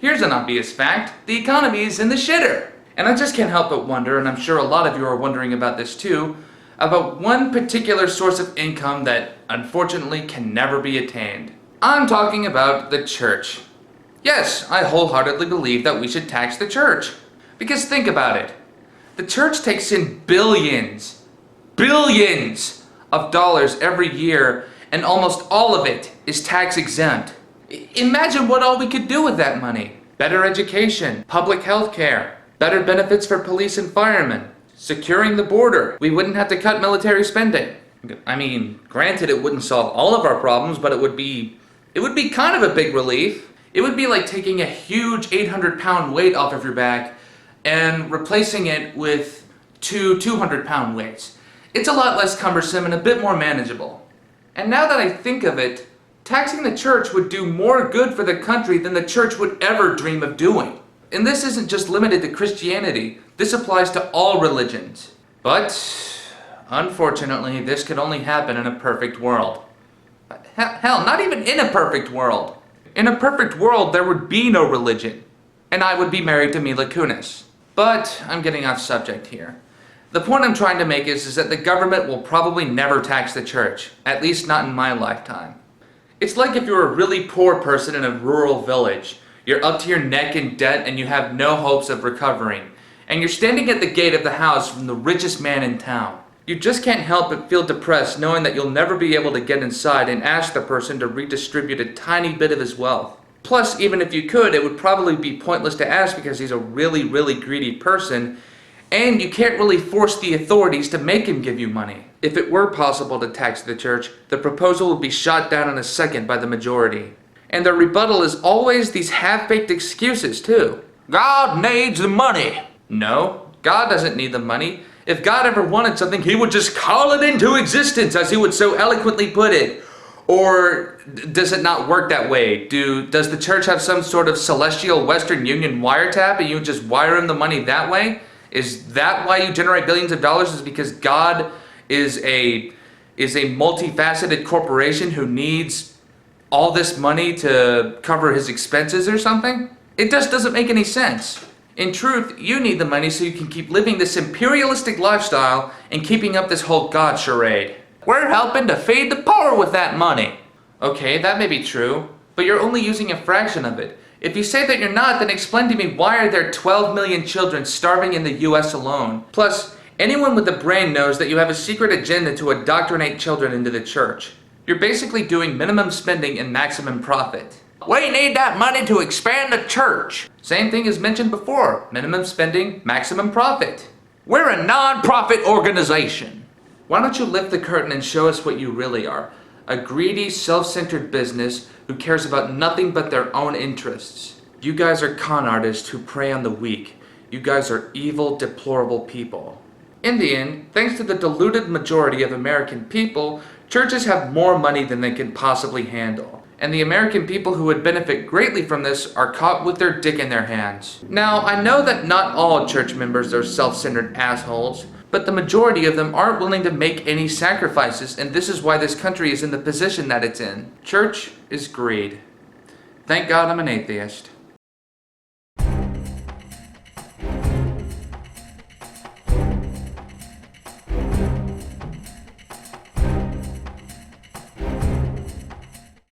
Here's an obvious fact. The economy is in the shitter. And I just can't help but wonder, and I'm sure a lot of you are wondering about this too, about one particular source of income that unfortunately can never be attained. I'm talking about the church. Yes, I wholeheartedly believe that we should tax the church. Because think about it. The church takes in billions of dollars every year, and almost all of it is tax exempt. Imagine what all we could do with that money. Better education, public health care, better benefits for police and firemen, securing the border. We wouldn't have to cut military spending. I mean, granted it wouldn't solve all of our problems, but it would be kind of a big relief. It would be like taking a huge 800-pound weight off of your back and replacing it with two 200-pound weights. It's a lot less cumbersome and a bit more manageable. And now that I think of it, taxing the church would do more good for the country than the church would ever dream of doing. And this isn't just limited to Christianity. This applies to all religions. But, unfortunately, this could only happen in a perfect world. Hell, not even in a perfect world. In a perfect world, there would be no religion. And I would be married to Mila Kunis. But, I'm getting off subject here. The point I'm trying to make is that the government will probably never tax the church. At least not in my lifetime. It's like if you're a really poor person in a rural village. You're up to your neck in debt and you have no hopes of recovering. And you're standing at the gate of the house from the richest man in town. You just can't help but feel depressed knowing that you'll never be able to get inside and ask the person to redistribute a tiny bit of his wealth. Plus, even if you could, it would probably be pointless to ask because he's a really greedy person, and you can't really force the authorities to make him give you money. If it were possible to tax the church, the proposal would be shot down in a second by the majority. And their rebuttal is always these half-baked excuses too. God needs the money. No, God doesn't need the money. If God ever wanted something, he would just call it into existence, as he would so eloquently put it. Or does it not work that way? Does the church have some sort of celestial Western Union wiretap and you just wire him the money that way? Is that why you generate billions of dollars? Is because God is a multifaceted corporation who needs all this money to cover his expenses or something? It just doesn't make any sense. In truth, you need the money so you can keep living this imperialistic lifestyle and keeping up this whole God charade. We're helping to feed the poor with that money. Okay, that may be true, but you're only using a fraction of it. If you say that you're not, then explain to me why are there 12 million children starving in the US alone? Plus, anyone with a brain knows that you have a secret agenda to indoctrinate children into the church. You're basically doing minimum spending and maximum profit. We need that money to expand the church. Same thing as mentioned before. Minimum spending, maximum profit. We're a non-profit organization. Why don't you lift the curtain and show us what you really are? A greedy, self-centered business who cares about nothing but their own interests. You guys are con artists who prey on the weak. You guys are evil, deplorable people. In the end, thanks to the deluded majority of American people, churches have more money than they can possibly handle. And the American people who would benefit greatly from this are caught with their dick in their hands. Now, I know that not all church members are self-centered assholes, but the majority of them aren't willing to make any sacrifices, and this is why this country is in the position that it's in. Church is greed. Thank God I'm an atheist.